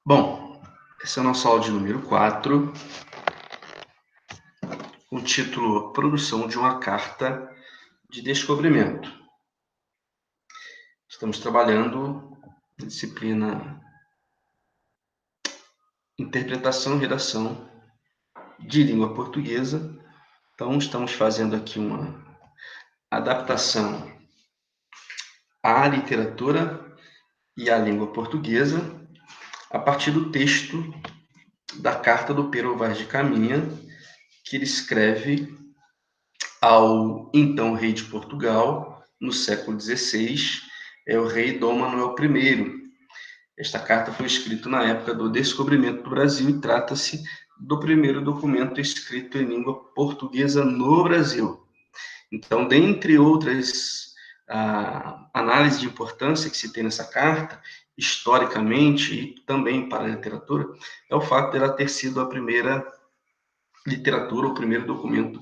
Bom, esse é o nosso áudio número 4, com o título Produção de uma Carta de Descobrimento. Estamos trabalhando na disciplina Interpretação e Redação de Língua Portuguesa. Então, estamos fazendo aqui uma adaptação à literatura e à língua portuguesa a partir do texto da carta do Pero Vaz de Caminha, que ele escreve ao então rei de Portugal, no século XVI, é o rei Dom Manuel I. Esta carta foi escrita na época do descobrimento do Brasil e trata-se do primeiro documento escrito em língua portuguesa no Brasil. Então, dentre outras análises de importância que se tem nessa carta, historicamente e também para a literatura, é o fato dela ter sido a primeira literatura, o primeiro documento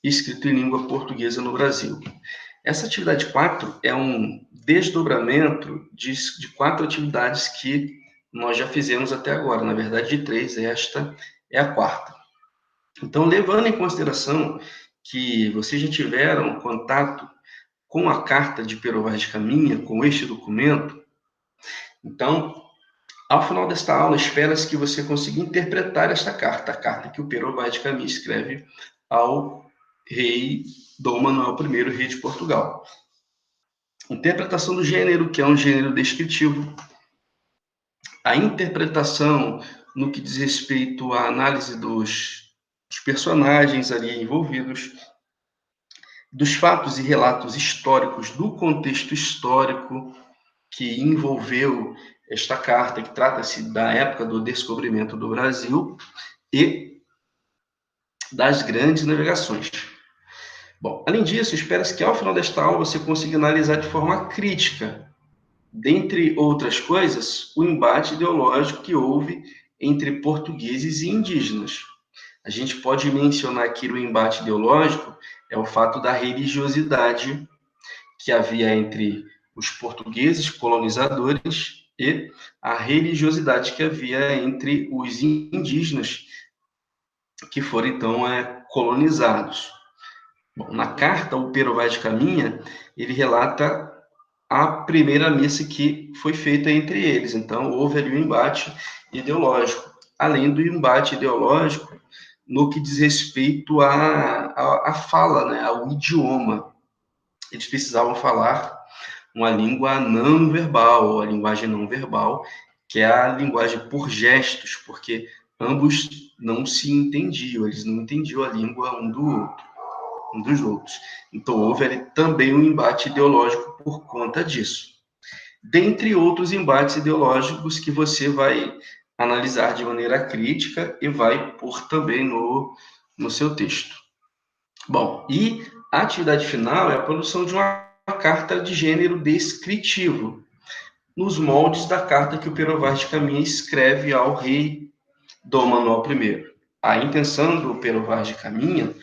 escrito em língua portuguesa no Brasil. Essa atividade 4 é um desdobramento de 4 atividades que nós já fizemos até agora, na verdade de 3, esta é a 4ª. Então, levando em consideração que vocês já tiveram contato com a carta de Pero Vaz de Caminha, com este documento, então, ao final desta aula, espera-se que você consiga interpretar esta carta, a carta que o Pero Vaz de Caminha escreve ao rei Dom Manuel I, rei de Portugal. Interpretação do gênero, que é um gênero descritivo. A interpretação no que diz respeito à análise dos personagens ali envolvidos, dos fatos e relatos históricos, do contexto histórico que envolveu esta carta, que trata-se da época do descobrimento do Brasil e das grandes navegações. Bom, além disso, espera-se que ao final desta aula você consiga analisar de forma crítica, dentre outras coisas, o embate ideológico que houve entre portugueses e indígenas. A gente pode mencionar aqui o embate ideológico, é o fato da religiosidade que havia entre os portugueses colonizadores e a religiosidade que havia entre os indígenas que foram então colonizados. Bom, na carta, o Pero Vaz de Caminha, ele relata a primeira missa que foi feita entre eles. Então, houve ali um embate ideológico, além do embate ideológico no que diz respeito à fala, né, ao idioma. Eles precisavam falar uma língua não verbal, ou a linguagem não verbal, que é a linguagem por gestos, porque ambos não se entendiam, eles não entendiam a língua um dos outros. Então, houve ali também um embate ideológico por conta disso. Dentre outros embates ideológicos que você vai analisar de maneira crítica e vai pôr também no seu texto. Bom, e a atividade final é a produção de uma carta de gênero descritivo, nos moldes da carta que o Pero Vaz de Caminha escreve ao rei Dom Manuel I. A intenção do Pero Vaz de Caminha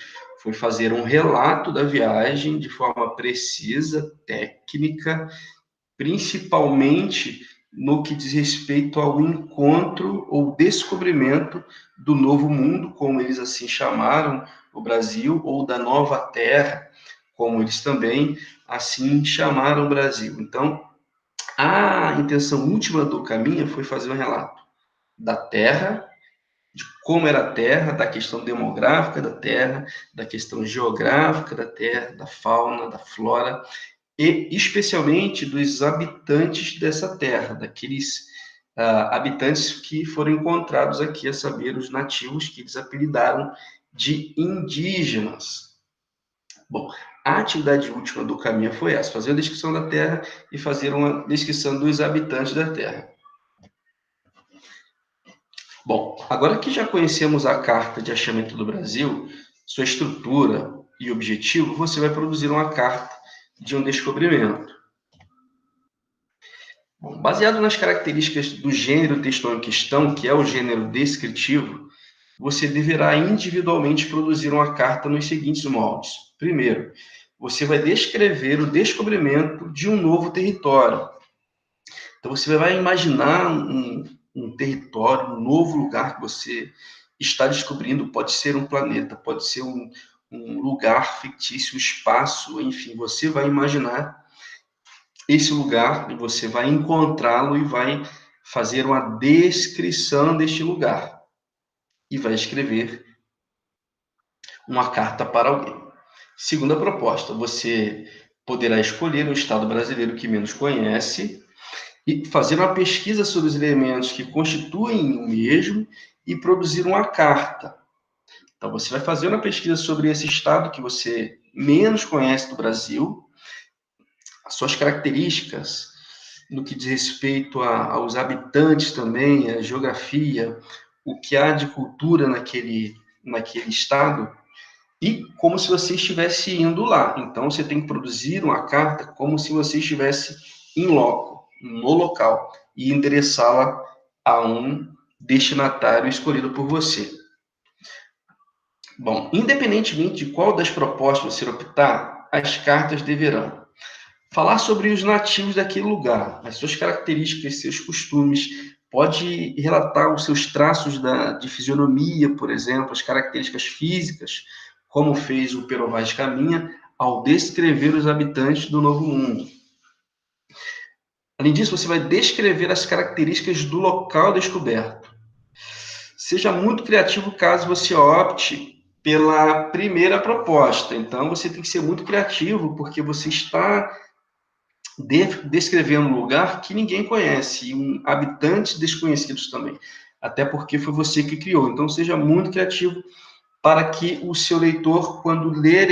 foi fazer um relato da viagem de forma precisa, técnica, principalmente no que diz respeito ao encontro ou descobrimento do novo mundo, como eles assim chamaram o Brasil, ou da nova terra, como eles também assim chamaram o Brasil. Então, a intenção última do Caminha foi fazer um relato da terra, de como era a terra, da questão demográfica da terra, da questão geográfica da terra, da fauna, da flora, e especialmente dos habitantes dessa terra, daqueles habitantes que foram encontrados aqui, a saber, os nativos, que eles apelidaram de indígenas. Bom, a atividade última do Caminha foi essa, fazer a descrição da terra e fazer uma descrição dos habitantes da terra. Bom, agora que já conhecemos a Carta de Achamento do Brasil, sua estrutura e objetivo, você vai produzir uma carta de um descobrimento. Bom, baseado nas características do gênero textual em questão, que é o gênero descritivo, você deverá individualmente produzir uma carta nos seguintes moldes. Primeiro, você vai descrever o descobrimento de um novo território. Então, você vai imaginar um território, um novo lugar que você está descobrindo. Pode ser um planeta, pode ser um lugar fictício, um espaço, enfim, você vai imaginar esse lugar e você vai encontrá-lo e vai fazer uma descrição deste lugar e vai escrever uma carta para alguém. Segunda proposta, você poderá escolher um estado brasileiro que menos conhece e fazer uma pesquisa sobre os elementos que constituem o mesmo e produzir uma carta. Então, você vai fazer uma pesquisa sobre esse estado que você menos conhece do Brasil, as suas características, no que diz respeito aos habitantes também, a geografia, o que há de cultura naquele estado, e como se você estivesse indo lá. Então, você tem que produzir uma carta como se você estivesse em loco, no local, e endereçá-la a um destinatário escolhido por você. Bom, independentemente de qual das propostas você optar, as cartas deverão falar sobre os nativos daquele lugar, as suas características, seus costumes, pode relatar os seus traços de fisionomia, por exemplo, as características físicas, como fez o Pero Vaz Caminha ao descrever os habitantes do Novo Mundo. Além disso, você vai descrever as características do local descoberto. Seja muito criativo caso você opte pela primeira proposta. Então, você tem que ser muito criativo, porque você está descrevendo um lugar que ninguém conhece, e habitantes desconhecidos também. Até porque foi você que criou. Então, seja muito criativo para que o seu leitor, quando ler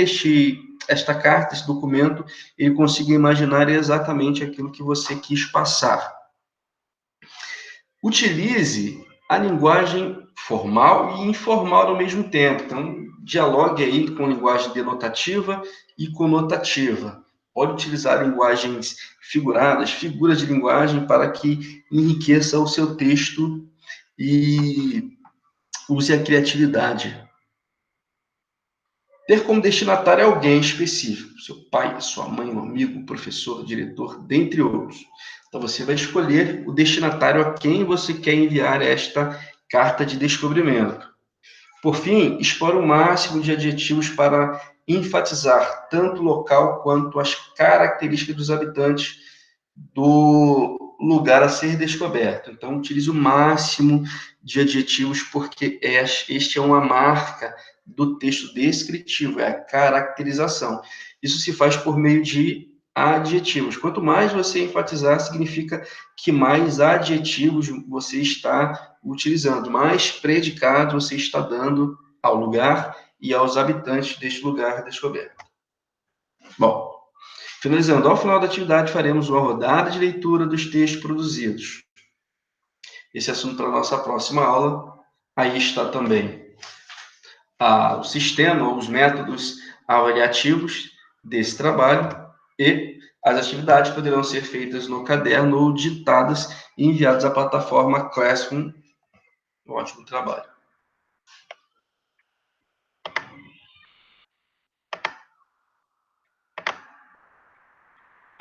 esta carta, esse documento, ele consiga imaginar exatamente aquilo que você quis passar. Utilize a linguagem formal e informal ao mesmo tempo. Então, dialogue aí com linguagem denotativa e conotativa. Pode utilizar linguagens figuradas, figuras de linguagem, para que enriqueça o seu texto e use a criatividade. Ter como destinatário alguém específico, seu pai, sua mãe, um amigo, um professor, diretor, dentre outros. Então, você vai escolher o destinatário a quem você quer enviar esta carta de descobrimento. Por fim, explore o máximo de adjetivos para enfatizar tanto o local quanto as características dos habitantes do lugar a ser descoberto. Então, utilize o máximo de adjetivos, porque este é uma marca do texto descritivo, é a caracterização. Isso se faz por meio de adjetivos. Quanto mais você enfatizar, significa que mais adjetivos você está utilizando, mais predicado você está dando ao lugar e aos habitantes deste lugar descoberto. Bom, finalizando, ao final da atividade, faremos uma rodada de leitura dos textos produzidos. Esse assunto para a nossa próxima aula. Aí está também o sistema, ou os métodos avaliativos desse trabalho, e as atividades poderão ser feitas no caderno ou ditadas e enviadas à plataforma Classroom. Ótimo trabalho.